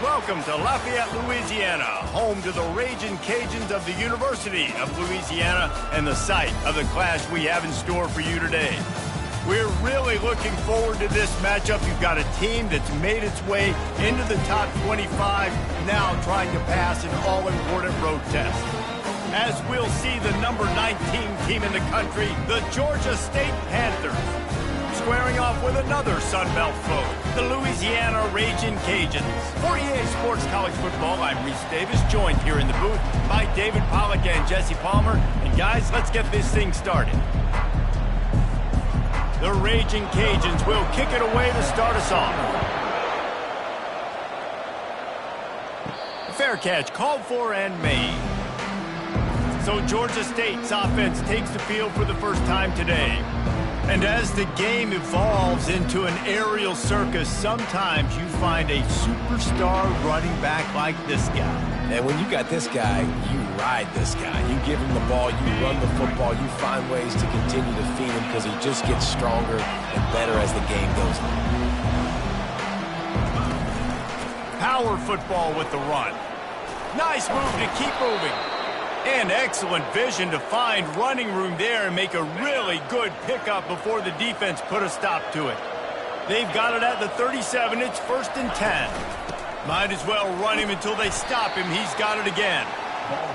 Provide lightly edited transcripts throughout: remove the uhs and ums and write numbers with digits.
Welcome to Lafayette, Louisiana, home to the Ragin' Cajuns of the University of Louisiana and the site of the clash we have in store for you today. We're really looking forward to this matchup. You've got a team that's made its way into the top 25, now trying to pass an all-important road test. As we'll see the number 19 team in the country, the Georgia State Panthers, squaring off with another Sun Belt foe, the Louisiana Ragin' Cajuns. For EA Sports College Football, I'm Reese Davis, joined here in the booth by David Pollack and Jesse Palmer. And guys, let's get this thing started. The Ragin' Cajuns will kick it away to start us off. A fair catch called for and made. So Georgia State's offense takes the field for the first time today. And as the game evolves into an aerial circus, sometimes you find a superstar running back like this guy. And when you got this guy, you ride this guy. You give him the ball, you run the football, you find ways to continue to feed him because he just gets stronger and better as the game goes on. Power football with the run. Nice move to keep moving. And excellent vision to find running room there and make a really good pickup before the defense put a stop to it. They've got it at the 37. It's 1st and 10. Might as well run him until they stop him. He's got it again.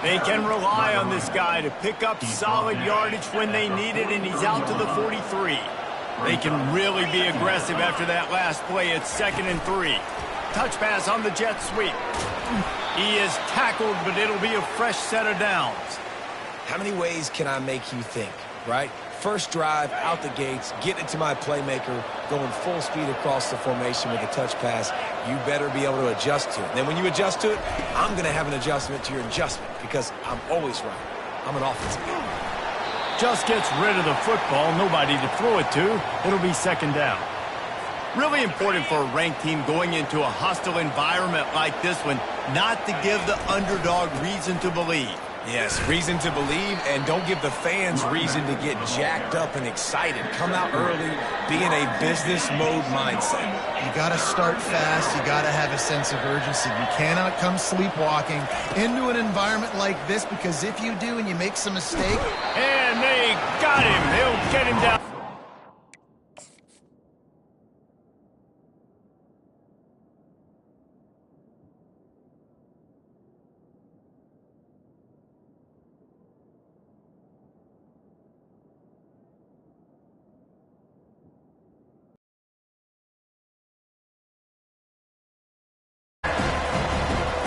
They can rely on this guy to pick up solid yardage when they need it, and he's out to the 43. They can really be aggressive after that last play. It's 2nd and 3. Touch pass on the jet sweep. He is tackled, but it'll be a fresh set of downs. How many ways can I make you think, right? First drive, out the gates, get it to my playmaker, going full speed across the formation with a touch pass. You better be able to adjust to it. And then when you adjust to it, I'm going to have an adjustment to your adjustment because I'm always right. I'm an offensive guy. Just gets rid of the football, nobody to throw it to. It'll be 2nd down. Really important for a ranked team going into a hostile environment like this one, not to give the underdog reason to believe. Yes, reason to believe, and don't give the fans reason to get jacked up and excited. Come out early, be in a business mode mindset. You got to start fast. You got to have a sense of urgency. You cannot come sleepwalking into an environment like this, because if you do and you make some mistake... And they got him. They'll get him down.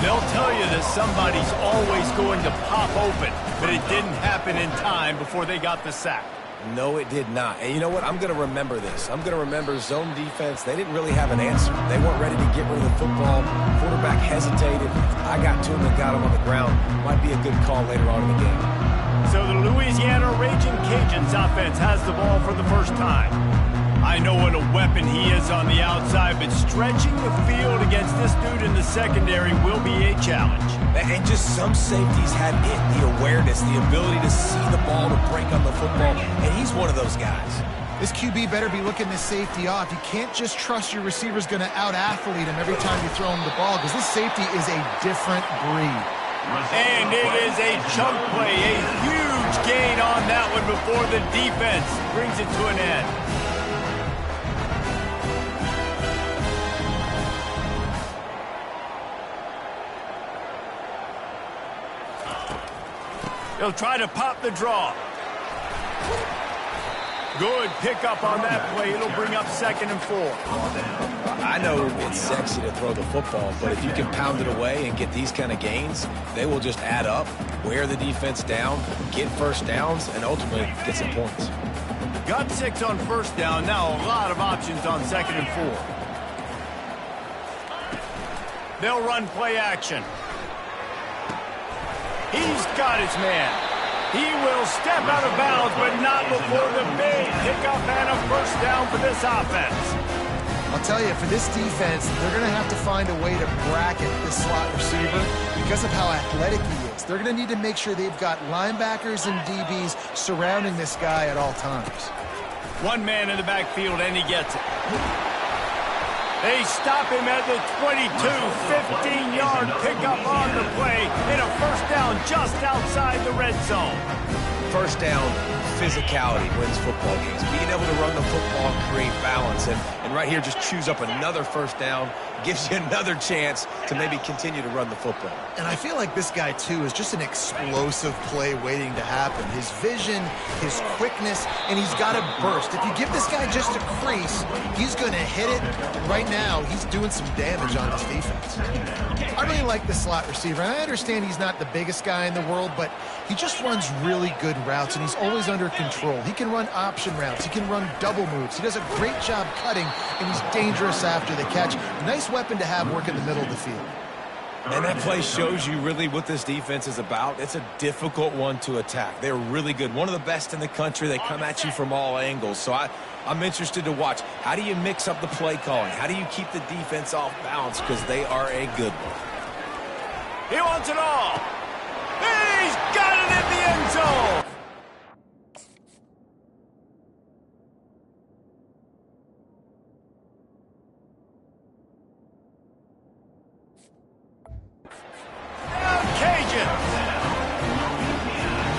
They'll tell you that somebody's always going to pop open, but it didn't happen in time before they got the sack. No, it did not. And you know what? I'm going to remember this. I'm going to remember zone defense. They didn't really have an answer. They weren't ready to get rid of the football. Quarterback hesitated. I got to him and got him on the ground. Might be a good call later on in the game. So the Louisiana Ragin' Cajuns offense has the ball for the first time. I know what a weapon he is on the outside, but stretching the field against this dude in the secondary will be a challenge. And just some safeties had it, the awareness, the ability to see the ball, to break on the football, and he's one of those guys. This QB better be looking this safety off. You can't just trust your receiver's going to out-athlete him every time you throw him the ball, because this safety is a different breed. And it is a chunk play, a huge gain on that one before the defense brings it to an end. He'll try to pop the draw. Good pickup on that play. It'll bring up 2nd and 4. I know it's sexy to throw the football, but if you can pound it away and get these kind of gains, they will just add up, wear the defense down, get first downs, and ultimately get some points. Got 6 on 1st down. Now a lot of options on 2nd and 4. They'll run play action. He's got his man. He will step out of bounds, but not before the big pickup and a 1st down for this offense. I'll tell you, for this defense, they're going to have to find a way to bracket this slot receiver because of how athletic he is. They're going to need to make sure they've got linebackers and DBs surrounding this guy at all times. One man in the backfield, and he gets it. They stop him at the 22, 15-yard pickup on the play, and a first down just outside the red zone. First down, physicality wins football games. Being able to run the football, create balance, and right here just chews up another first down, gives you another chance to maybe continue to run the football. And I feel like this guy, too, is just an explosive play waiting to happen. His vision, his quickness, and he's got a burst. If you give this guy just a crease, he's going to hit it. Right now, he's doing some damage on this defense. I really like the slot receiver, and I understand he's not the biggest guy in the world, but he just runs really good routes, and he's always under control. He can run option routes. He can run double moves. He does a great job cutting, and he's dangerous after the catch. Nice weapon to have work in the middle of the field. And that play shows you really what this defense is about. It's a difficult one to attack. They're really good. One of the best in the country. They come at you from all angles. So I'm interested to watch. How do you mix up the play calling? How do you keep the defense off balance? Because they are a good one. He wants it all. He's got it in the end zone.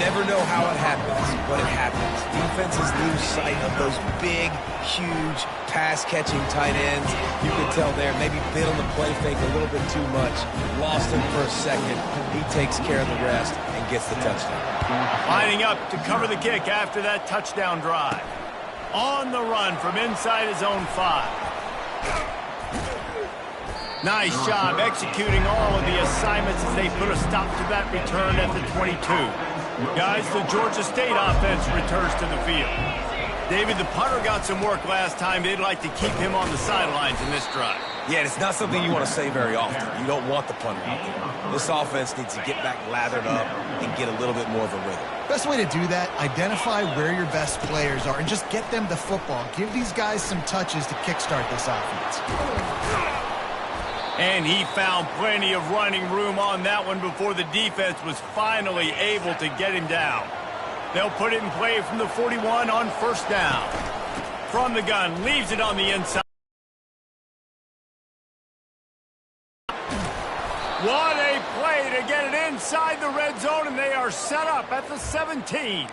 Never know how it happens, but it happens. Defenses lose sight of those big, huge, pass-catching tight ends. You can tell there, maybe bit on the play fake a little bit too much. Lost him for a second. He takes care of the rest and gets the touchdown. Lining up to cover the kick after that touchdown drive. On the run from inside his own 5. Nice job executing all of the assignments as they put a stop to that return at the 22. Guys, the Georgia State offense returns to the field. David, the punter got some work last time. They'd like to keep him on the sidelines in this drive. Yeah, it's not something you want to say very often. You don't want the punter out there. This offense needs to get back lathered up and get a little bit more of a rhythm. Best way to do that, identify where your best players are and just get them the football. Give these guys some touches to kickstart this offense. And he found plenty of running room on that one before the defense was finally able to get him down. They'll put it in play from the 41 on first down. From the gun, leaves it on the inside. What a play to get it inside the red zone, and they are set up at the 17.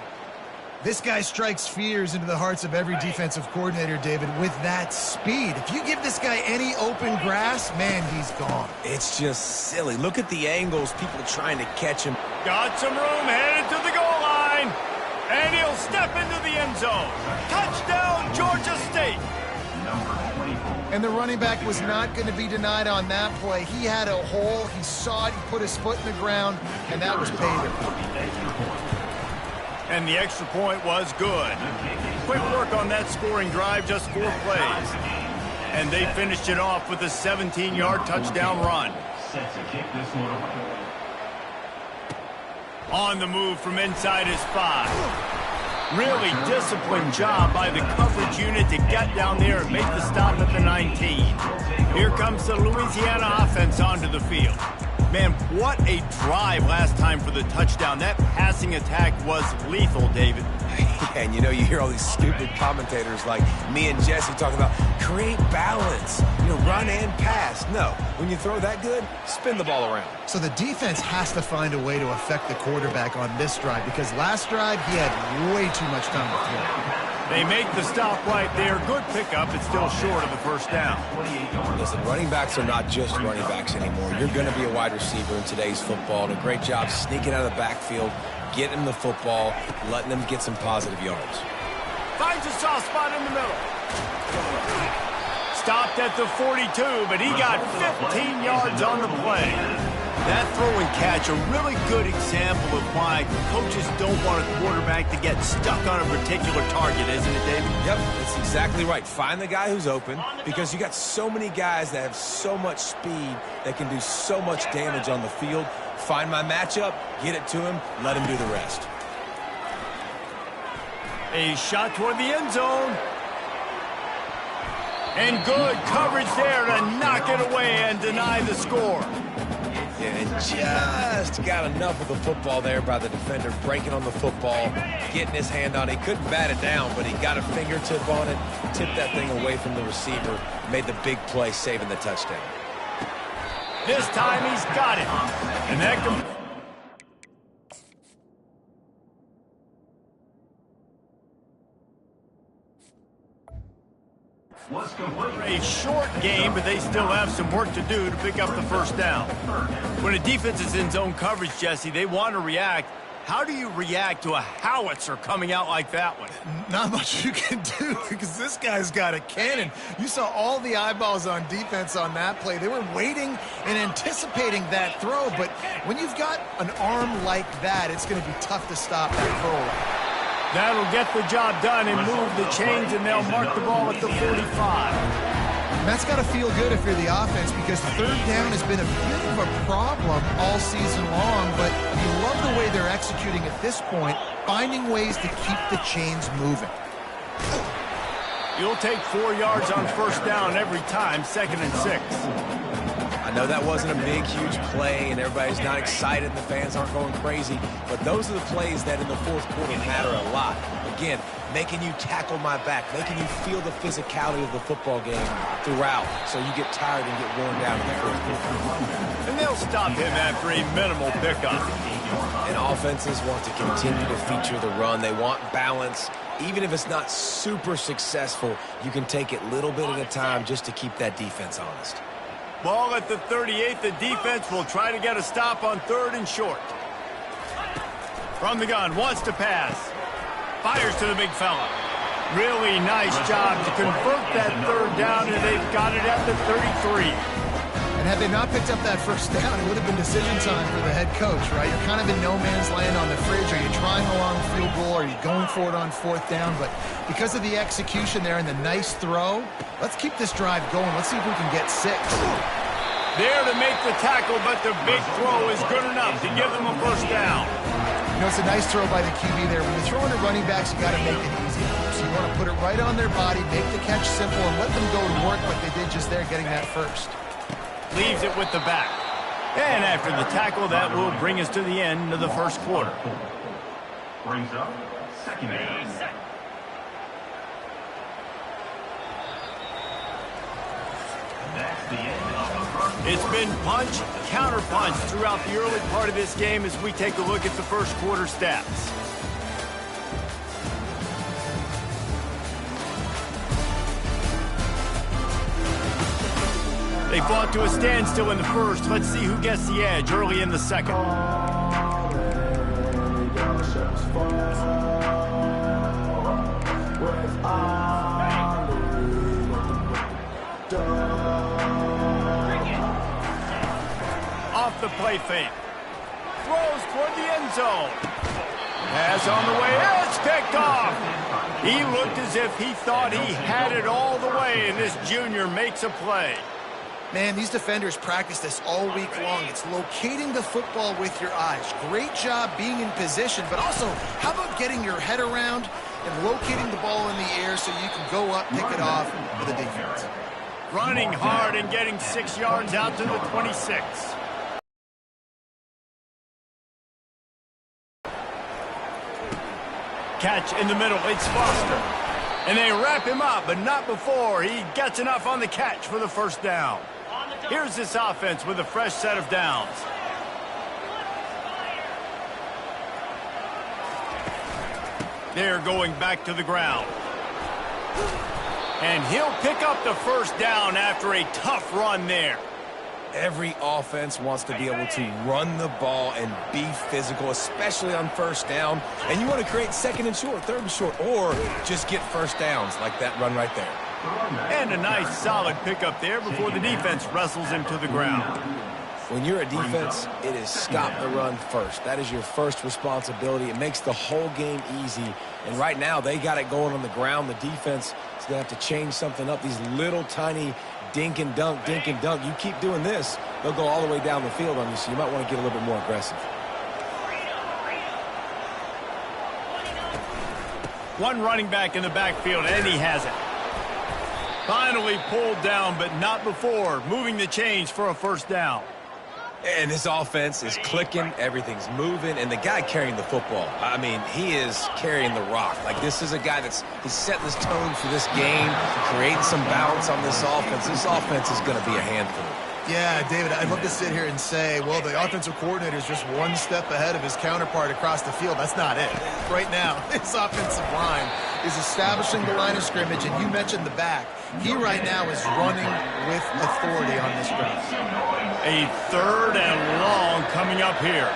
This guy strikes fears into the hearts of every defensive coordinator, David, with that speed. If you give this guy any open grass, man, he's gone. It's just silly. Look at the angles, people trying to catch him. Got some room, headed to the goal line. And he'll step into the end zone. Touchdown, Georgia State. And the running back was not going to be denied on that play. He had a hole, he saw it, he put his foot in the ground, and that was pay dirt. And the extra point was good. Quick work on that scoring drive, just 4 plays. And they finished it off with a 17-yard touchdown run. On the move from inside his 5. Really disciplined job by the coverage unit to get down there and make the stop at the 19. Here comes the Louisiana offense onto the field. Man, what a drive last time for the touchdown. That passing attack was lethal, David. And you know, you hear all these stupid commentators like me and Jesse talking about create balance, run and pass. No, when you throw that good, spin the ball around. So the defense has to find a way to affect the quarterback on this drive because last drive he had way too much time to throw. They make the stop right there. Good pickup. It's still short of the first down. Listen, running backs are not just running backs anymore. You're going to be a wide receiver in today's football. And a great job sneaking out of the backfield, getting the football, letting them get some positive yards. Finds a soft spot in the middle. Stopped at the 42, but he got 15 yards on the play. That throw and catch, a really good example of why coaches don't want a quarterback to get stuck on a particular target, isn't it, David? Yep, that's exactly right. Find the guy who's open because you got so many guys that have so much speed that can do so much damage on the field. Find my matchup, get it to him, let him do the rest. A shot toward the end zone. And good coverage there to knock it away and deny the score. And just got enough of the football there by the defender, breaking on the football, getting his hand on it. He couldn't bat it down, but he got a fingertip on it, tipped that thing away from the receiver, made the big play, saving the touchdown. This time he's got it. And that a short game, but they still have some work to do to pick up the first down. When a defense is in zone coverage, Jesse, they want to react. How do you react to a howitzer coming out like that one? Not much you can do because this guy's got a cannon. You saw all the eyeballs on defense on that play. They were waiting and anticipating that throw, but when you've got an arm like that, it's going to be tough to stop that throw. That'll get the job done and move the chains, and they'll mark the ball at the 45. And that's got to feel good if you're the offense because third down has been a bit of a problem all season long, but you love the way they're executing at this point, finding ways to keep the chains moving. You'll take 4 yards on first down every time, 2nd and 6. I know that wasn't a big, huge play, and everybody's not excited, and the fans aren't going crazy, but those are the plays that in the fourth quarter matter a lot. Again, making you tackle my back, making you feel the physicality of the football game throughout, so you get tired and get worn down in the fourth quarter. And they'll stop him after a minimal pickup. And offenses want to continue to feature the run. They want balance. Even if it's not super successful, you can take it little bit at a time just to keep that defense honest. Ball at the 38. The defense will try to get a stop on 3rd and short. From the gun, wants to pass. Fires to the big fella. Really nice job to convert that 3rd down, and they've got it at the 33. And had they not picked up that first down, it would have been decision time for the head coach, right? You're kind of in no man's land on the fridge. Are you trying a long field goal? Are you going for it on 4th down? But because of the execution there and the nice throw, let's keep this drive going. Let's see if we can get 6. There to make the tackle, but the big throw is good enough to give them a first down. You know, it's a nice throw by the QB there. When you're throwing to running backs, you got to make it easy. So you want to put it right on their body, make the catch simple, and let them go to work like they did just there, getting that first. Leaves it with the back. And after the tackle, that will bring us to the end of the first quarter. Brings up 2nd down. That's the end of the first. It's been punch, counter punch throughout the early part of this game as we take a look at the first quarter stats. They fought to a standstill in the first. Let's see who gets the edge early in the second. Off the play fake. Throws toward the end zone. Pass on the way. It's picked off. He looked as if he thought he had it all the way, and this junior makes a play. Man, these defenders practice this all week long. It's locating the football with your eyes. Great job being in position, but also, how about getting your head around and locating the ball in the air so you can go up, pick it off for the defense. Running hard and getting 6 yards out to the 26. Catch in the middle. It's Foster. And they wrap him up, but not before he gets enough on the catch for the first down. Here's this offense with a fresh set of downs. They're going back to the ground. And he'll pick up the first down after a tough run there. Every offense wants to be able to run the ball and be physical, especially on first down. And you want to create 2nd and short, 3rd and short, or just get first downs like that run right there. And a nice solid pickup there before the defense wrestles him to the ground. When you're a defense, it is stop the run first. That is your first responsibility. It makes the whole game easy. And right now, they got it going on the ground. The defense is going to have to change something up. These little tiny dink and dunk, dink and dunk. You keep doing this, they'll go all the way down the field on you, so you might want to get a little bit more aggressive. One running back in the backfield, and he has it. Finally pulled down, but not before moving the chains for a first down. And this offense is clicking, everything's moving, and the guy carrying the football, I mean, he is carrying the rock. Like, this is a guy he's setting this tone for this game, creating some balance on this offense. This offense is going to be a handful. Yeah, David, I'd love to sit here and say, well, the offensive coordinator is just one step ahead of his counterpart across the field. That's not it. Right now, his offensive line is establishing the line of scrimmage, and you mentioned the back. He right now is running with authority on this drive. A 3rd and long coming up here.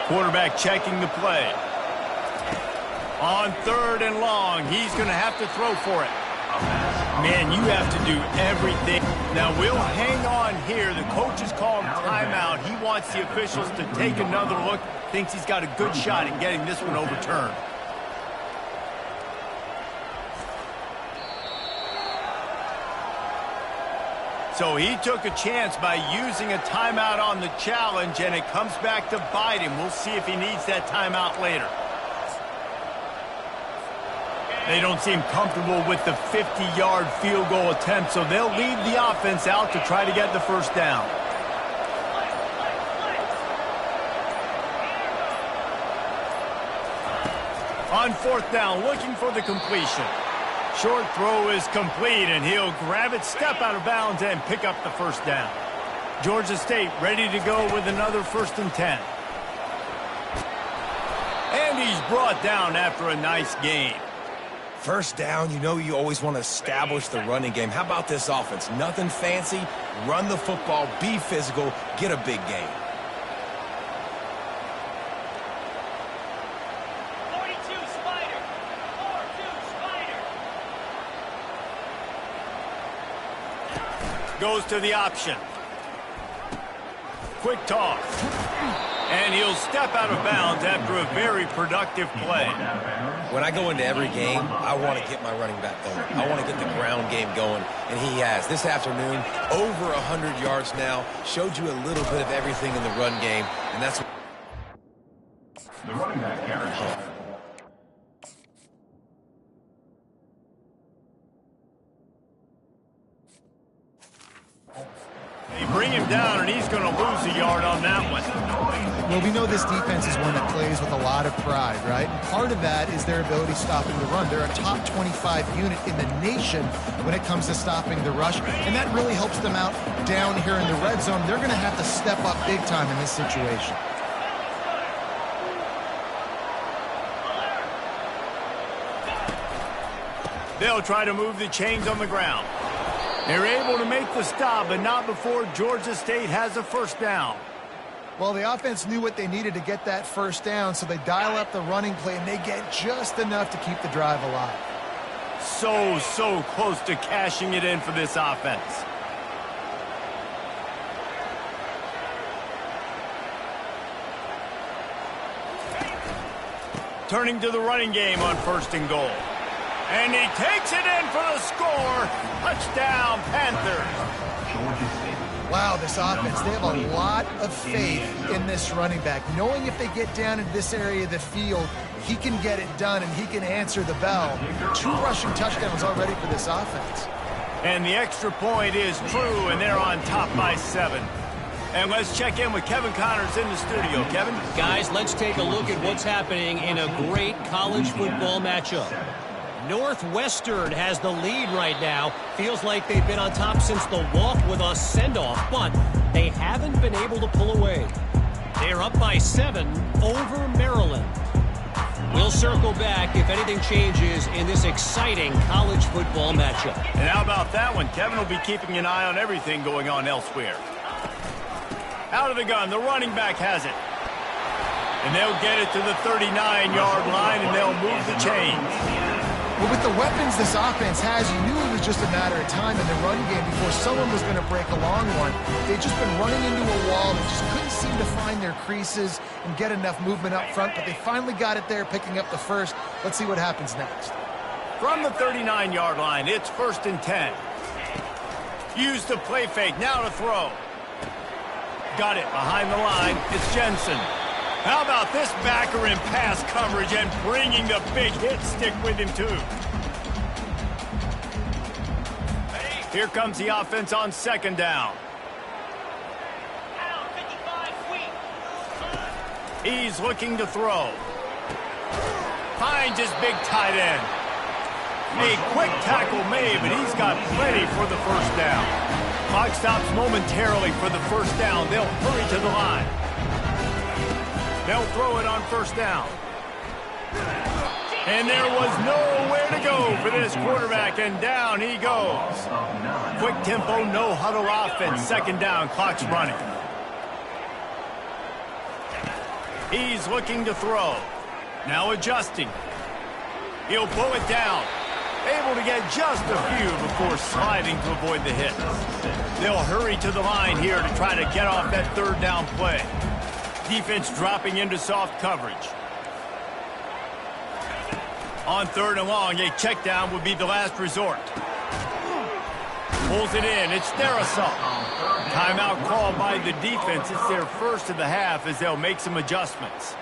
Quarterback checking the play. On 3rd and long, he's going to have to throw for it. Man, you have to do everything. Now, we'll hang on here. The coach is calling timeout. He wants the officials to take another look. Thinks he's got a good shot at getting this one overturned. So he took a chance by using a timeout on the challenge, and it comes back to bite him. We'll see if he needs that timeout later. They don't seem comfortable with the 50-yard field goal attempt, so they'll leave the offense out to try to get the first down. On 4th down, looking for the completion. Short throw is complete, and he'll grab it, step out of bounds, and pick up the first down. Georgia State ready to go with another 1st and 10. And he's brought down after a nice gain. First down, you know you always want to establish the running game. How about this offense? Nothing fancy. Run the football, be physical, get a big gain. 42 Spider. 4-2 Spider. Goes to the option. Quick toss. And he'll step out of bounds after a very productive play. When I go into every game, I want to get my running back going. I want to get the ground game going, and he has. This afternoon, over 100 yards now, showed you a little bit of everything in the run game, and that's what... The running back carry. They bring him down, and he's going to lose a yard on that one. Well, we know this defense is one that plays with a lot of pride, right? And part of that is their ability stopping the run. They're a top 25 unit in the nation when it comes to stopping the rush, and that really helps them out down here in the red zone. They're going to have to step up big time in this situation. They'll try to move the chains on the ground. They're able to make the stop, but not before Georgia State has a first down. Well, the offense knew what they needed to get that first down, so they dial up the running play, and they get just enough to keep the drive alive. So close to cashing it in for this offense. Turning to the running game on 1st and goal. And he takes it in for the score. Touchdown, Panthers. Wow, this offense, they have a lot of faith in this running back, knowing if they get down in this area of the field, he can get it done and he can answer the bell. 2 rushing touchdowns already for this offense. And the extra point is true, and they're on top by 7. And let's check in with Kevin Connors in the studio. Kevin? Guys, let's take a look at what's happening in a great college football matchup. Northwestern has the lead right now. Feels like they've been on top since the walk with a send-off, but they haven't been able to pull away. They're up by 7 over Maryland. We'll circle back if anything changes in this exciting college football matchup. And how about that one? Kevin will be keeping an eye on everything going on elsewhere. Out of the gun, the running back has it. And they'll get it to the 39-yard line, and they'll move the chains. Well, with the weapons this offense has, you knew it was just a matter of time in the run game before someone was going to break a long one. They've just been running into a wall. They just couldn't seem to find their creases and get enough movement up front, but they finally got it there, picking up the first. Let's see what happens next. From the 39-yard line, it's 1st and 10. Use the play fake, now to throw. Got it behind the line. It's Jensen. How about this backer in pass coverage and bringing the big hit stick with him, too? Here comes the offense on second down. Down 55, sweep. He's looking to throw. Finds his big tight end. A quick tackle made, but he's got plenty for the first down. Clock stops momentarily for the first down. They'll hurry to the line. They'll throw it on first down. And there was nowhere to go for this quarterback, and down he goes. Quick tempo, no huddle offense. Second down, clock's running. He's looking to throw. Now adjusting. He'll pull it down. Able to get just a few before sliding to avoid the hit. They'll hurry to the line here to try to get off that third down play. Defense dropping into soft coverage. On third and long, a check down would be the last resort. Pulls it in. It's their assault. Timeout called by the defense. It's their first of the half as they'll make some adjustments.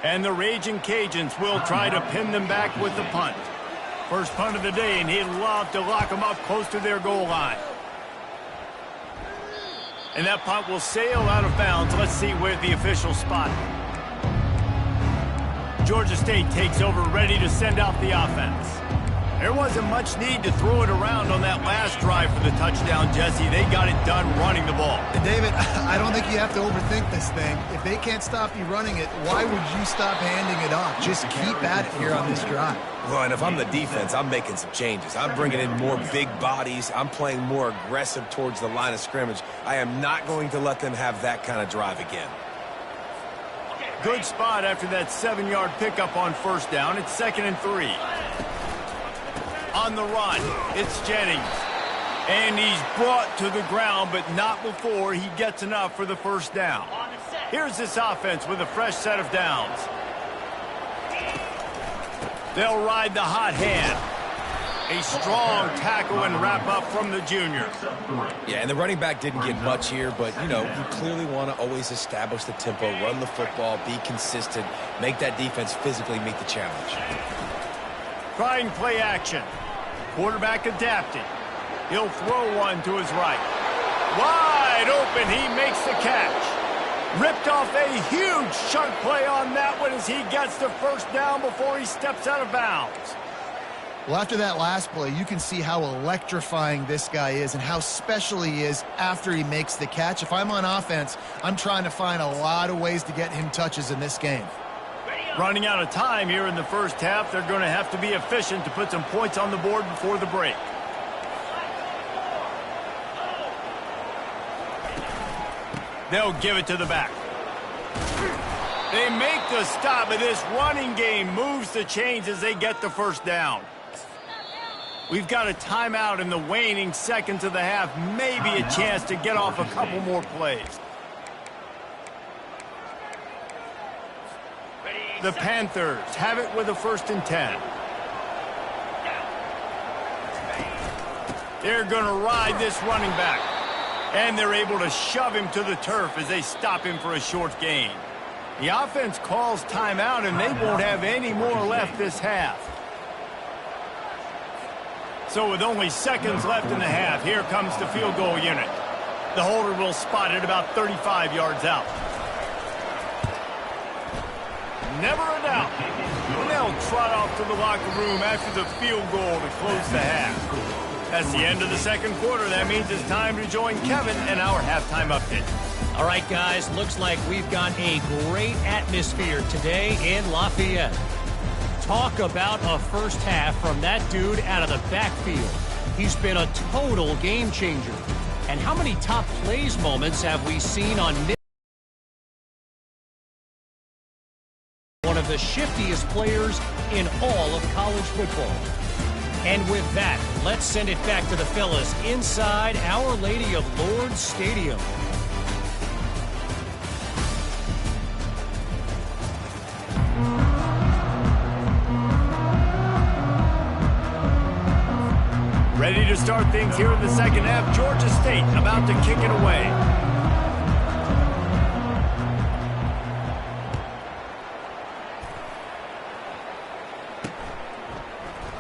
And the Raging Cajuns will try to pin them back with the punt. First punt of the day, and he'd love to lock them up close to their goal line. And that punt will sail out of bounds. Let's see where the officials spot it. Georgia State takes over, ready to send out the offense. There wasn't much need to throw it around on that last drive for the touchdown, Jesse. They got it done running the ball. And David, I don't think you have to overthink this thing. If they can't stop you running it, why would you stop handing it off? Just keep at it here on this drive. Well, and if I'm the defense, I'm making some changes. I'm bringing in more big bodies. I'm playing more aggressive towards the line of scrimmage. I am not going to let them have that kind of drive again. Good spot after that 7-yard pickup on first down. It's 2nd and 3. On the run, it's Jennings. And he's brought to the ground, but not before he gets enough for the first down. Here's this offense with a fresh set of downs. They'll ride the hot hand. A strong tackle and wrap up from the junior. Yeah, and the running back didn't get much here, but, you know, you clearly want to always establish the tempo, run the football, be consistent, make that defense physically meet the challenge. Trying play action. Quarterback adapting. He'll throw one to his right. Wide open, he makes the catch. Ripped off a huge chunk play on that one as he gets the first down before he steps out of bounds. Well, after that last play, you can see how electrifying this guy is and how special he is after he makes the catch. If I'm on offense, I'm trying to find a lot of ways to get him touches in this game. Running out of time here in the first half, they're going to have to be efficient to put some points on the board before the break. They'll give it to the back. They make the stop, but this running game moves the chains as they get the first down. We've got a timeout in the waning seconds of the half. Maybe a chance to get off a couple more plays. The Panthers have it with a 1st and 10. They're going to ride this running back. And they're able to shove him to the turf as they stop him for a short gain. The offense calls timeout, and they won't have any more left this half. So with only seconds left in the half, here comes the field goal unit. The holder will spot it about 35 yards out. Never a doubt. And they'll trot off to the locker room after the field goal to close the half. That's the end of the second quarter. That means it's time to join Kevin and our halftime update. All right, guys, looks like we've got a great atmosphere today in Lafayette. Talk about a first half from that dude out of the backfield. He's been a total game changer. And how many top plays moments have we seen on one of the shiftiest players in all of college football? And with that, let's send it back to the fellas inside Our Lady of Lourdes Stadium. Ready to start things here in the second half. Georgia State about to kick it away.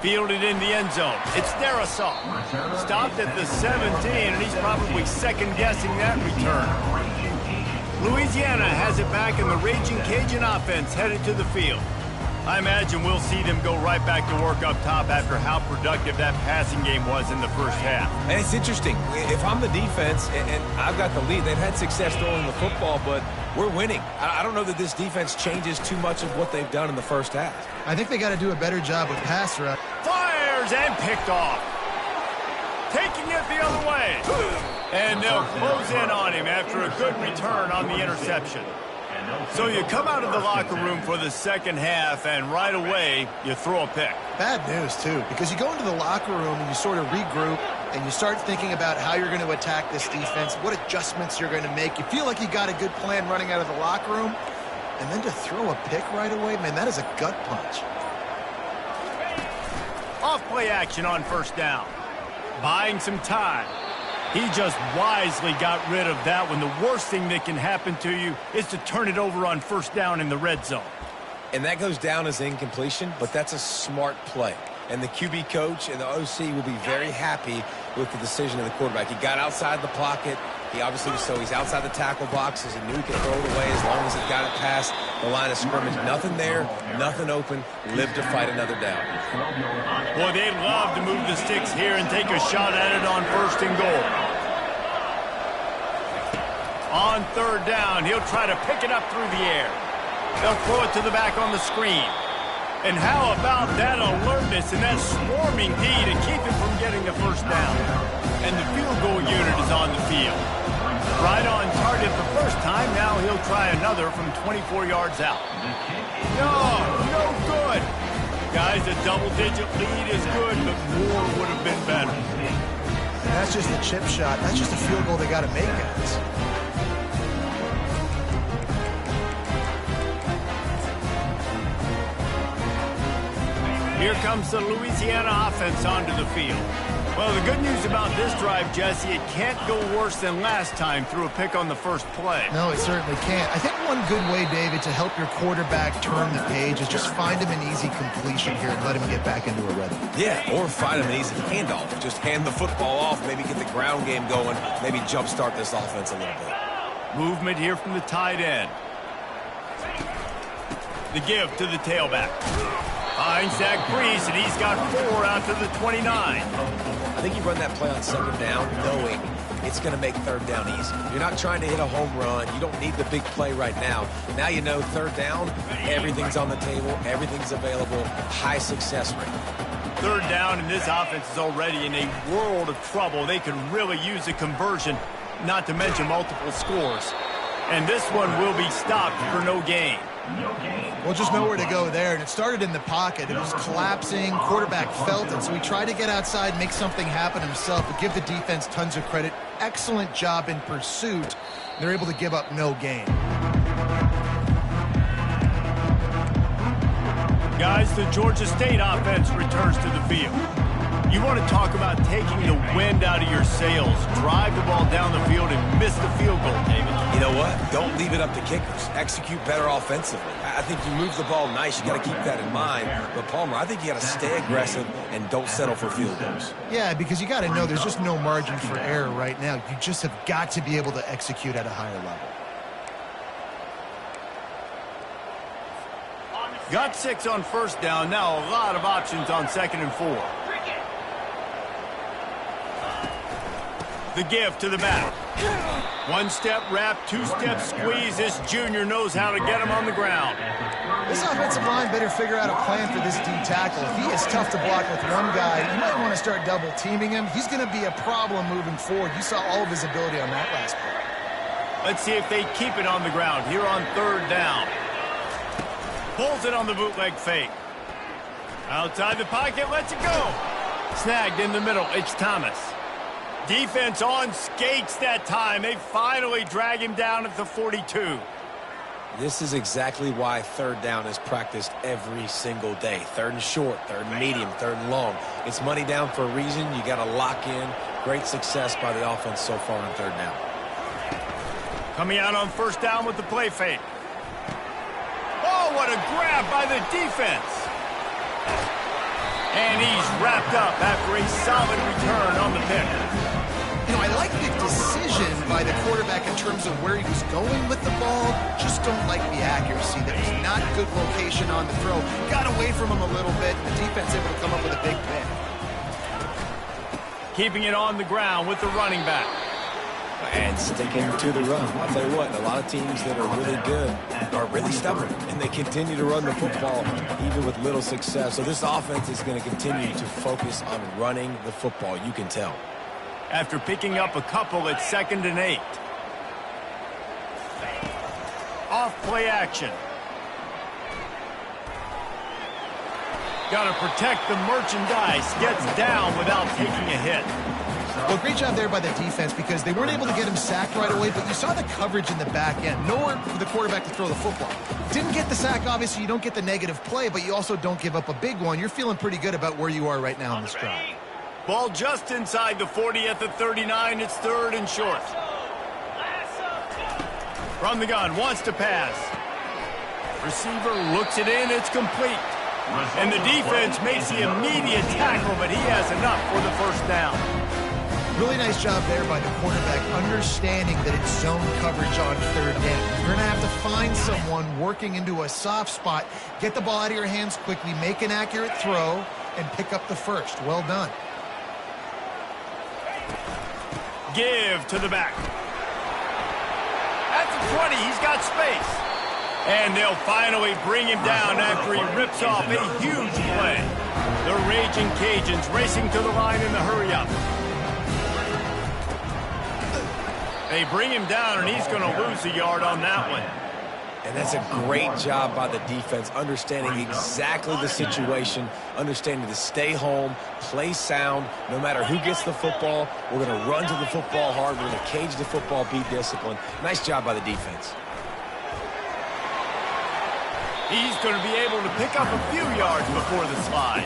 Fielded in the end zone. It's their assault. Stopped at the 17, and he's probably second-guessing that return. Louisiana has it back, and the Raging Cajun offense headed to the field. I imagine we'll see them go right back to work up top after how productive that passing game was in the first half. And it's interesting. If I'm the defense and I've got the lead, they've had success throwing the football, but we're winning. I don't know that this defense changes too much of what they've done in the first half. I think they got to do a better job with pass rush. Fires and picked off. Taking it the other way. And they'll close in on him after a good return on the interception. So you come out of the locker room for the second half, and right away, you throw a pick. Bad news, too, because you go into the locker room and you sort of regroup, and you start thinking about how you're going to attack this defense, what adjustments you're going to make. You feel like you got a good plan running out of the locker room, and then to throw a pick right away, man, that is a gut punch. Off-play action on first down. Buying some time. He just wisely got rid of that one. The worst thing that can happen to you is to turn it over on first down in the red zone. And that goes down as incompletion, but that's a smart play. And the QB coach and the OC will be very happy with the decision of the quarterback. He got outside the pocket. He obviously, so he's outside the tackle boxes. He knew he could throw it away as long as it got it past the line of scrimmage. Nothing there, nothing open. Live to fight another down. Boy, they'd love to move the sticks here and take a shot at it on first and goal. On third down, he'll try to pick it up through the air. They'll throw it to the back on the screen. And how about that alertness and that swarming D to keep him from getting the first down? And the field goal unit is on the field. Right on target the first time. Now he'll try another from 24 yards out. No good. Guys, a double-digit lead is good, but more would have been better. And that's just a chip shot. That's just a field goal they got to make, guys. Here comes the Louisiana offense onto the field. Well, the good news about this drive, Jesse, it can't go worse than last time through a pick on the first play. No, it certainly can't. I think one good way, David, to help your quarterback turn the page is just find him an easy completion here and let him get back into a rhythm. Yeah, or find him an easy handoff. Just hand the football off, maybe get the ground game going, maybe jumpstart this offense a little bit. Movement here from the tight end. The give to the tailback. Finds Zach Brees, and he's got 4 out to the 29. I think you run that play on second down knowing it's going to make third down easy. You're not trying to hit a home run. You don't need the big play right now. Now you know third down, everything's on the table, everything's available, high success rate. Third down, and this offense is already in a world of trouble. They could really use a conversion, not to mention multiple scores. And this one will be stopped for no gain. Well, just nowhere to go there, and it started in the pocket. It was collapsing. Quarterback felt it, so he tried to get outside, make something happen himself, but give the defense tons of credit. Excellent job in pursuit. They're able to give up no gain. Guys, the Georgia State offense returns to the field. You want to talk about taking the wind out of your sails. Drive the ball down the field and miss the field goal, David. You know what? Don't leave it up to kickers. Execute better offensively. I think you move the ball nice. You got to keep that in mind. But, Palmer, I think you got to stay aggressive and don't settle for field goals. Yeah, because you got to know there's just no margin for error right now. You just have got to be able to execute at a higher level. Got 6 on first down. Now a lot of options on second and 4. The give to the back. 1-step wrap, 2-step squeeze. This junior knows how to get him on the ground. This offensive line better figure out a plan for this D tackle. If he is tough to block with one guy, you might want to start double teaming him. He's going to be a problem moving forward. You saw all of his ability on that last play. Let's see if they keep it on the ground here on third down. Pulls it on the bootleg fake. Outside the pocket, lets it go. Snagged in the middle, it's Thomas. Defense on skates that time. They finally drag him down at the 42. This is exactly why third down is practiced every single day. Third and short, third and medium, third and long. It's money down for a reason. You got to lock in. Great success by the offense so far on third down. Coming out on first down with the play fake. Oh, what a grab by the defense. And he's wrapped up after a solid return on the pick. You know, I like the decision by the quarterback in terms of where he was going with the ball. Just don't like the accuracy. That was not good location on the throw. Got away from him a little bit. The defense able to come up with a big pick. Keeping it on the ground with the running back. And sticking to the run. I'll tell you what, a lot of teams that are really good are really stubborn, and they continue to run the football even with little success. So this offense is going to continue to focus on running the football, you can tell. After picking up a couple at 2nd and 8. Off play action. Got to protect the merchandise. Gets down without taking a hit. Well, great job there by the defense because they weren't able to get him sacked right away, but you saw the coverage in the back end. Nowhere for the quarterback to throw the football. Didn't get the sack, obviously. You don't get the negative play, but you also don't give up a big one. You're feeling pretty good about where you are right now in this drive. Ball just inside the 40 at the 39. It's 3rd and short. From the gun, wants to pass. Receiver looks it in. It's complete. And the defense makes the immediate tackle, but he has enough for the first down. Really nice job there by the quarterback, understanding that it's zone coverage on 3rd down. You're going to have to find someone working into a soft spot, get the ball out of your hands quickly, make an accurate throw, and pick up the first. Well done. Give to the back. At the 20, he's got space. And they'll finally bring him down after he rips off a huge play. The Raging Cajuns racing to the line in the hurry-up. They bring him down, and he's going to lose a yard on that one. And that's a great job by the defense, understanding exactly the situation, understanding to stay home, play sound. No matter who gets the football, we're going to run to the football hard. We're going to cage the football, be disciplined. Nice job by the defense. He's going to be able to pick up a few yards before the slide.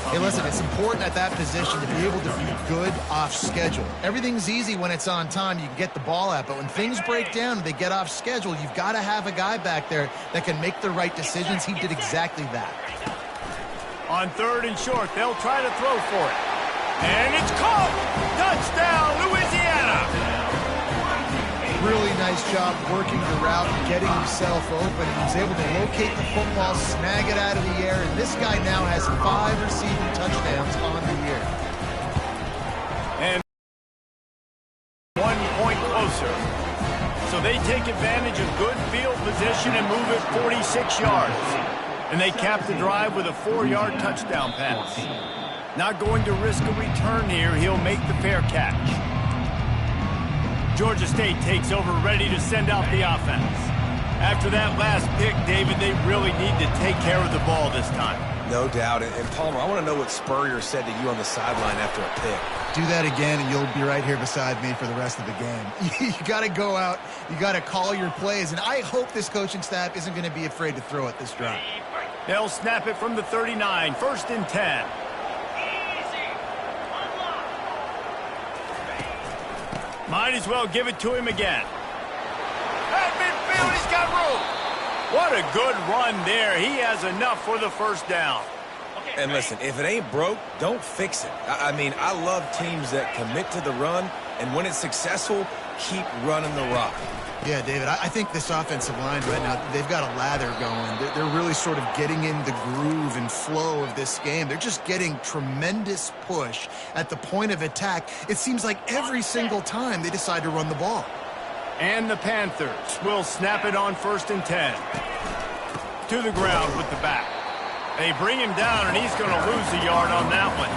Hey, listen, it's important at that position to be able to be good off schedule. Everything's easy when it's on time. You can get the ball out. But when things break down and they get off schedule, you've got to have a guy back there that can make the right decisions. He did exactly that. On 3rd and short, they'll try to throw for it. And it's caught! Touchdown, Louisiana! Really nice job working the route and getting himself open. He was able to locate the football, snag it out of the air, and this guy now has 5 receiving touchdowns on the year. And 1 point closer. So they take advantage of good field position and move it 46 yards. And they cap the drive with a 4-yard touchdown pass. Not going to risk a return here. He'll make the fair catch. Georgia State takes over, ready to send out the offense. After that last pick, David, they really need to take care of the ball this time. No doubt. And Palmer, I want to know what Spurrier said to you on the sideline after a pick. Do that again, and you'll be right here beside me for the rest of the game. You got to go out. You got to call your plays. And I hope this coaching staff isn't going to be afraid to throw it this drive. They'll snap it from the 39, 1st and 10. Might as well give it to him again. At midfield, he's got room. What a good run there. He has enough for the first down. And listen, if it ain't broke, don't fix it. I mean, I love teams that commit to the run, and when it's successful, keep running the rock. Yeah, David, I think this offensive line right now, they've got a lather going. They're really sort of getting in the groove and flow of this game. They're just getting tremendous push at the point of attack. It seems like every single time they decide to run the ball. And the Panthers will snap it on 1st and 10. To the ground with the back. They bring him down, and he's going to lose a yard on that one.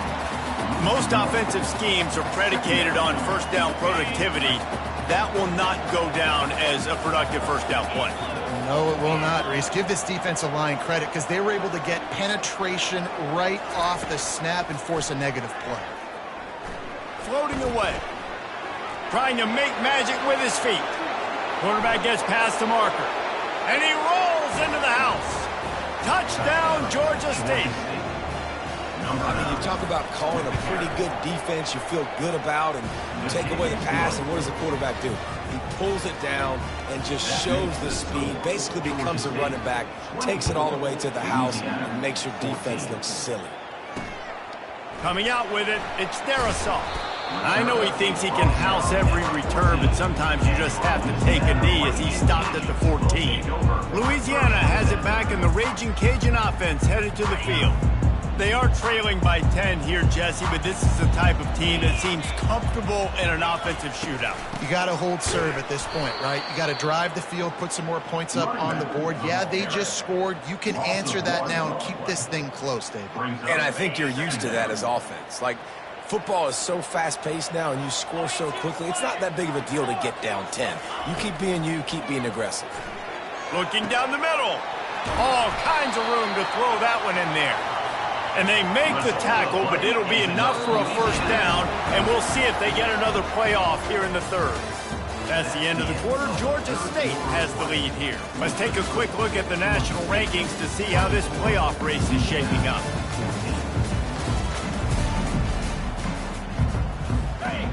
Most offensive schemes are predicated on first down productivity. That will not go down as a productive first down play. No, it will not, Reese. Give this defensive line credit because they were able to get penetration right off the snap and force a negative play. Floating away. Trying to make magic with his feet. Quarterback gets past the marker. And he rolls into the house. Touchdown, Georgia State. I mean, you talk about calling a pretty good defense you feel good about, and you take away the pass, and what does the quarterback do? He pulls it down and just shows the speed, basically becomes a running back, takes it all the way to the house, and makes your defense look silly. Coming out with it, it's their assault. I know he thinks he can house every return, but sometimes you just have to take a knee as he stopped at the 14. Louisiana has it back, and the Raging Cajun offense headed to the field. They are trailing by 10 here, Jesse, but this is the type of team that seems comfortable in an offensive shootout. You got to hold serve at this point, right? You got to drive the field, put some more points up on the board. Yeah, they just scored. You can answer that now and keep this thing close, David. And I think you're used to that as offense. Like, football is so fast-paced now and you score so quickly, it's not that big of a deal to get down 10. You, keep being aggressive. Looking down the middle. All kinds of room to throw that one in there. And they make the tackle, but it'll be enough for a first down, and we'll see if they get another playoff here in the third. That's the end of the quarter. Georgia State has the lead here. Let's take a quick look at the national rankings to see how this playoff race is shaping up.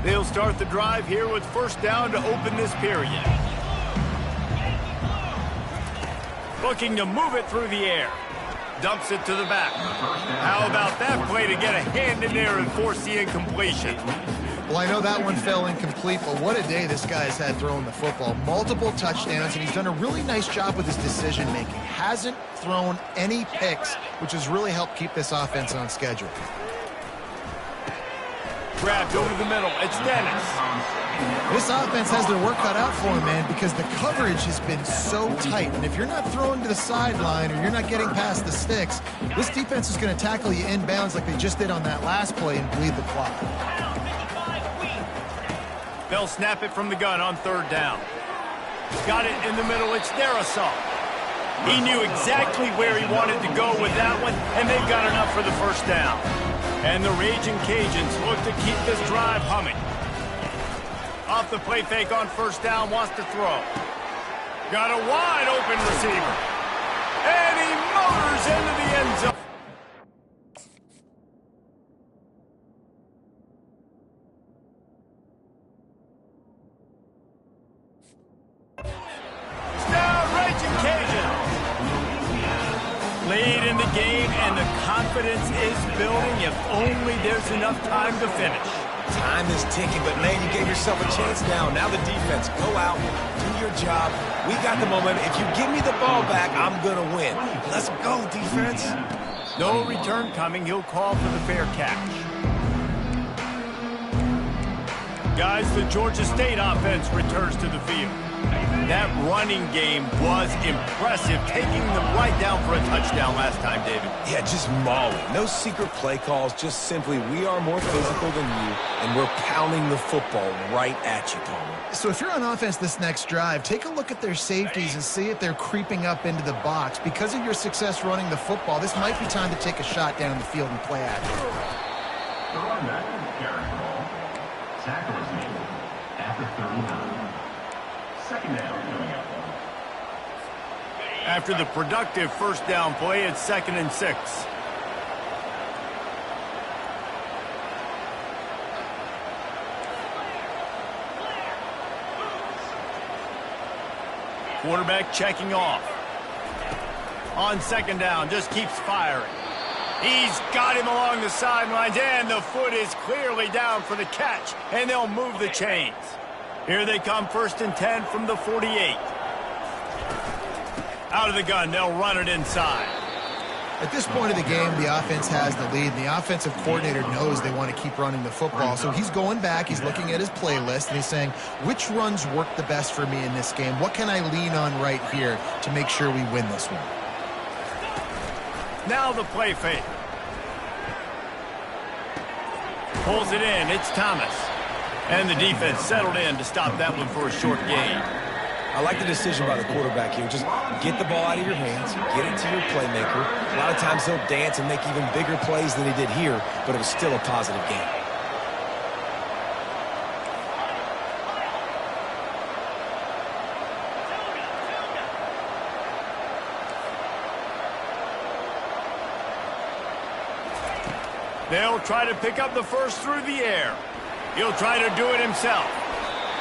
They'll start the drive here with first down to open this period. Looking to move it through the air. Dumps it to the back. How about that play to get a hand in there and force the incompletion? Well, I know that one fell incomplete, but what a day this guy's had throwing the football. Multiple touchdowns, and he's done a really nice job with his decision-making. Hasn't thrown any picks, which has really helped keep this offense on schedule. Grabbed over the middle. It's Dennis. This offense has their work cut out for him, man, because the coverage has been so tight. And if you're not throwing to the sideline or you're not getting past the sticks, this defense is going to tackle you inbounds like they just did on that last play and bleed the clock. They'll snap it from the gun on third down. Got it in the middle. It's their assault. He knew exactly where he wanted to go with that one, and they've got enough for the first down. And the Raging Cajuns look to keep this drive humming. Off the play fake on first down, wants to throw. Got a wide open receiver. And he motors into the end zone. Touchdown, Raging Cajun. Lead in the game, and the confidence is building if only there's enough time to finish. Time is ticking, but man, you gave yourself a chance now. Now the defense, go out, do your job. We got the momentum. If you give me the ball back, I'm going to win. Let's go, defense. No return coming. He'll call for the fair catch. Guys, the Georgia State offense returns to the field. That running game was impressive, taking them right down for a touchdown last time, David. Yeah, just mauling. No secret play calls, just simply we are more physical than you, and we're pounding the football right at you, Palmer. So if you're on offense this next drive, take a look at their safeties and see if they're creeping up into the box. Because of your success running the football, this might be time to take a shot down the field and play at it. The runback is carrying the ball. Tackle is made at the 39. Second down coming up. After the productive first down play, it's 2nd and 6. Quarterback checking off. On 2nd down, just keeps firing. He's got him along the sidelines, and the foot is clearly down for the catch, and they'll move the chains. Here they come, 1st and 10 from the 48. Out of the gun, they'll run it inside. At this point of the game, the offense has the lead, and the offensive coordinator knows they want to keep running the football. So he's going back, he's looking at his playlist, and he's saying, which runs work the best for me in this game? What can I lean on right here to make sure we win this one? Now the play fake. Pulls it in, it's Thomas. And the defense settled in to stop that one for a short gain. I like the decision by the quarterback here. Just get the ball out of your hands, get it to your playmaker. A lot of times he'll dance and make even bigger plays than he did here, but it was still a positive game. They'll try to pick up the first through the air. He'll try to do it himself.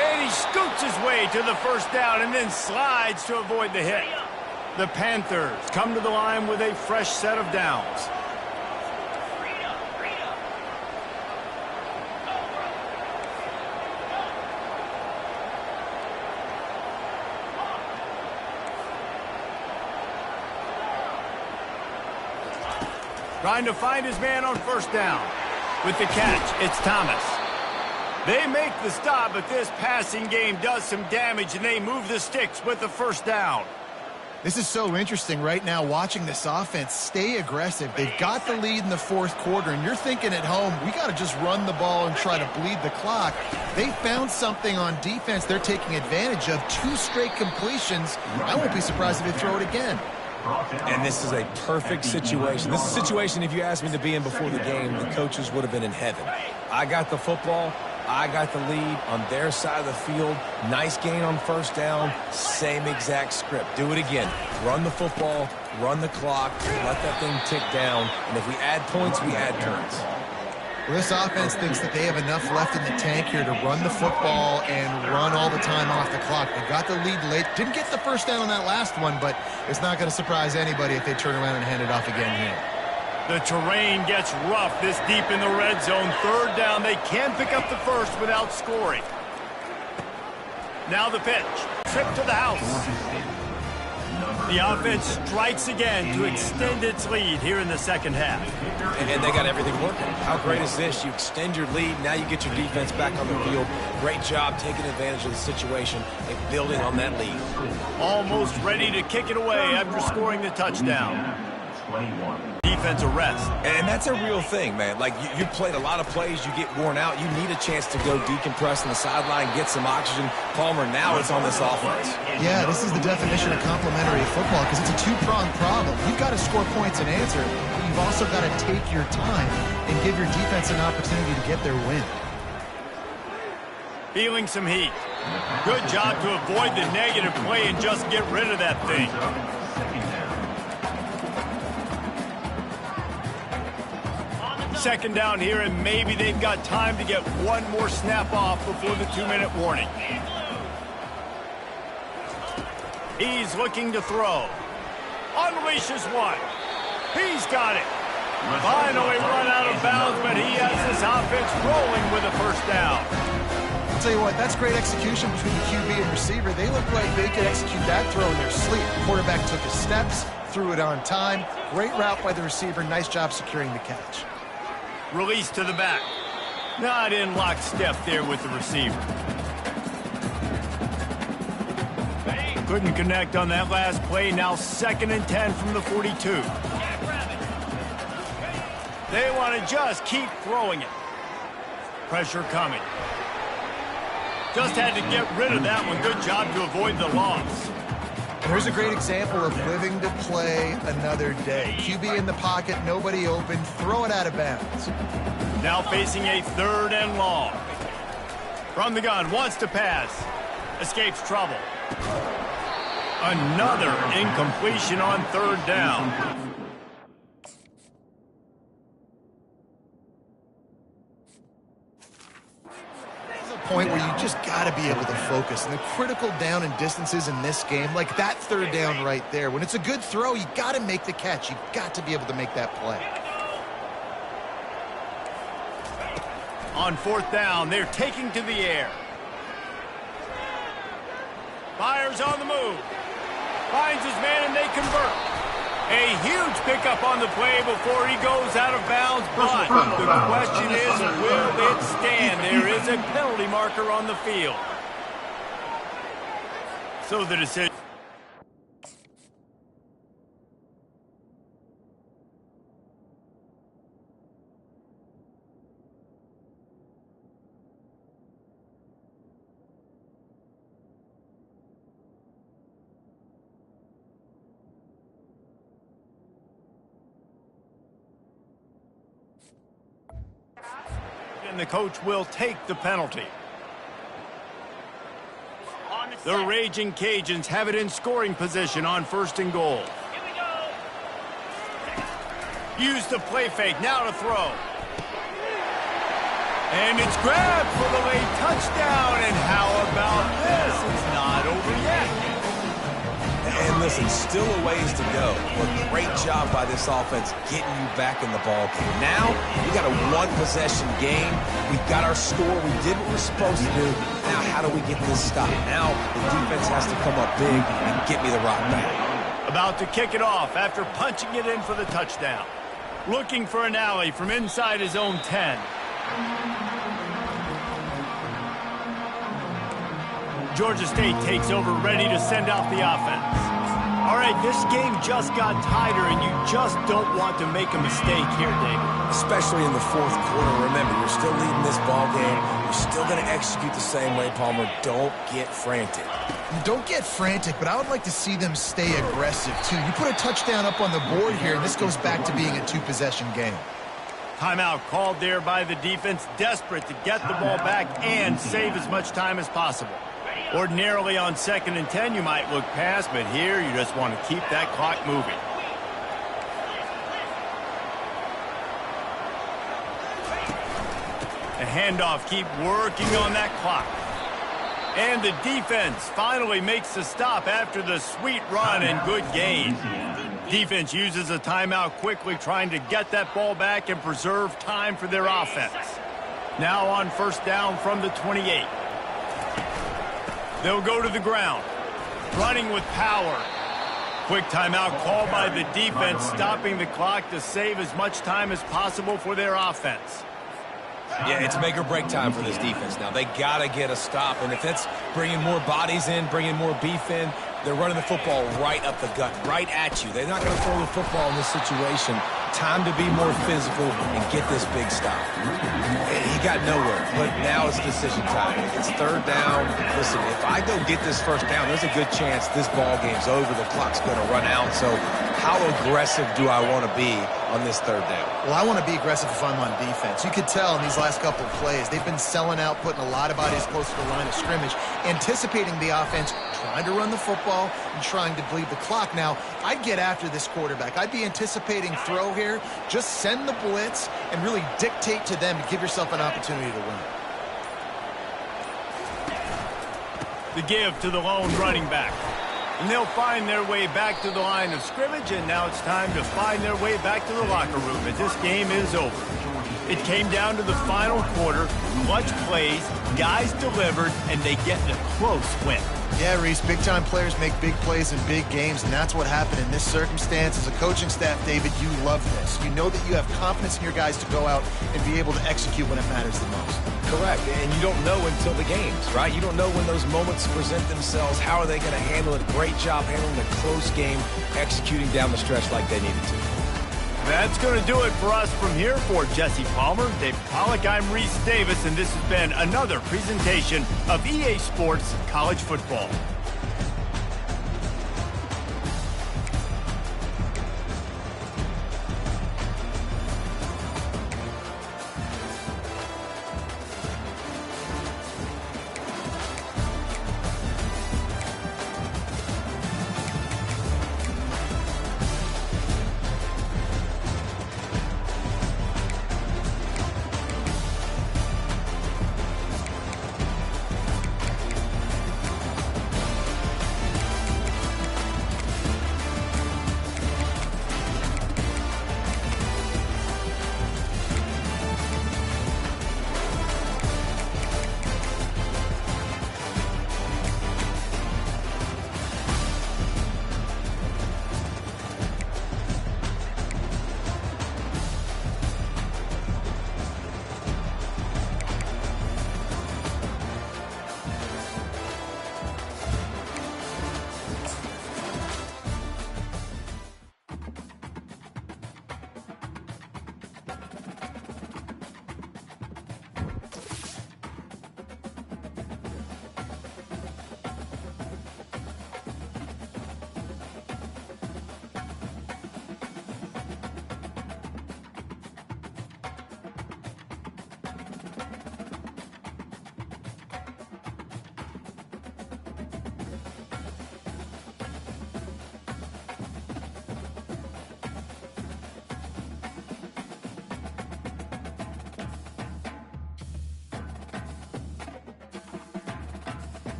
And he scoots his way to the first down and then slides to avoid the hit. The Panthers come to the line with a fresh set of downs. Trying to find his man on first down. With the catch, it's Thomas. They make the stop, but this passing game does some damage, and they move the sticks with the first down. This is so interesting right now, watching this offense stay aggressive. They've got the lead in the fourth quarter, and you're thinking at home, we got to just run the ball and try to bleed the clock. They found something on defense they're taking advantage of. 2 straight completions. I won't be surprised if they throw it again. And this is a perfect situation. This is a situation, if you asked me to be in before the game, the coaches would have been in heaven. I got the football. I got the lead on their side of the field. Nice gain on first down. Same exact script. Do it again. Run the football, run the clock, let that thing tick down. And if we add points, we add points. Well, this offense thinks that they have enough left in the tank here to run the football and run all the time off the clock. They got the lead late. Didn't get the first down on that last one, but it's not going to surprise anybody if they turn around and hand it off again here. The terrain gets rough this deep in the red zone. Third down, they can pick up the first without scoring. Now the pitch. Trip to the house. The offense strikes again to extend its lead here in the second half. And they got everything working. How great is this? You extend your lead, now you get your defense back on the field. Great job taking advantage of the situation and building on that lead. Almost ready to kick it away after scoring the touchdown. 21. Defensive rest. And that's a real thing, man. Like, you played a lot of plays, you get worn out, you need a chance to go decompress on the sideline, get some oxygen. Palmer, now it's on this offense. Yeah, this is the definition of complementary football because it's a 2-pronged problem. You've got to score points and answer, but you've also got to take your time and give your defense an opportunity to get their win. Feeling some heat. Good job to avoid the negative play and just get rid of that thing. Second down here, and maybe they've got time to get one more snap off before the 2-minute warning. He's looking to throw. Unleashes one. He's got it. Finally run out of bounds, but he has this offense rolling with a first down. I'll tell you what, that's great execution between the QB and receiver. They look like they could execute that throw in their sleep. The quarterback took his steps, threw it on time. Great route by the receiver. Nice job securing the catch. Release to the back. Not in lockstep there with the receiver. Couldn't connect on that last play. Now 2nd and 10 from the 42. They want to just keep throwing it. Pressure coming. Just had to get rid of that one. Good job to avoid the loss. Here's a great example of living to play another day. QB in the pocket, nobody open, throw it out of bounds. Now facing a 3rd and long. From the gun, wants to pass. Escapes trouble. Another incompletion on 3rd down. Point where you just got to be able to focus. And the critical down and distances in this game, like that 3rd down right there, when it's a good throw, you got to make the catch. You got to be able to make that play. On 4th down, they're taking to the air. Fires on the move. Finds his man and they convert. A huge pickup on the play before he goes out of bounds, but the question is, will it stand? There is a penalty marker on the field. So the decision. And the coach will take the penalty. The Raging Cajuns have it in scoring position on 1st and goal. Use the play fake, now to throw. And it's grabbed for the late touchdown. And how about this? It's not over yet. And listen, still a ways to go. But great job by this offense getting you back in the ball game. Now, we got a 1-possession game. We got our score. We did what we're supposed to do. Now, how do we get this stop? Now, the defense has to come up big and get me the rock back. About to kick it off after punching it in for the touchdown. looking for an alley from inside his own 10. Georgia State takes over, ready to send out the offense. All right, this game just got tighter, and you just don't want to make a mistake here, David. Especially in the fourth quarter. Remember, you're still leading this ball game. You're still going to execute the same way, Palmer. Don't get frantic. Don't get frantic, but I would like to see them stay aggressive, too. You put a touchdown up on the board here, and this goes back to being a two-possession game. Timeout called there by the defense, desperate to get the ball back and save as much time as possible. Ordinarily on 2nd and 10, you might look past, but here you just want to keep that clock moving. The handoff, keep working on that clock. And the defense finally makes the stop after the sweet run and good gain. Defense uses a timeout quickly, trying to get that ball back and preserve time for their offense. Now on 1st down from the 28. They'll go to the ground, running with power. Quick timeout called by the defense, stopping the clock to save as much time as possible for their offense. Yeah, it's make or break time for this defense now. They got to get a stop, and if it's bringing more bodies in, bringing more beef in, they're running the football right up the gut, right at you. They're not going to throw the football in this situation. Time to be more physical and get this big stop. And he got nowhere, but now it's decision time. It's 3rd down. Listen, if I go get this 1st down, there's a good chance this ball game's over. The clock's going to run out. So how aggressive do I want to be on this 3rd down? Well, I want to be aggressive if I'm on defense. You could tell in these last couple of plays, they've been selling out, putting a lot of bodies close to the line of scrimmage, anticipating the offense, trying to run the football and trying to bleed the clock. Now, I'd get after this quarterback. I'd be anticipating throw here. Just send the blitz and really dictate to them to give yourself an opportunity to win. The give to the lone running back. And they'll find their way back to the line of scrimmage, and now it's time to find their way back to the locker room as this game is over. It came down to the final quarter, clutch plays, guys delivered, and they get a close win. Yeah, Reese, big-time players make big plays in big games, and that's what happened in this circumstance. As a coaching staff, David, you love this. You know that you have confidence in your guys to go out and be able to execute when it matters the most. Correct, and you don't know until the games, right? You don't know when those moments present themselves. How are they going to handle it? Great job handling a close game, executing down the stretch like they needed to. That's going to do it for us from here. For Jesse Palmer, Dave Pollack, I'm Reese Davis, and this has been another presentation of EA Sports College Football.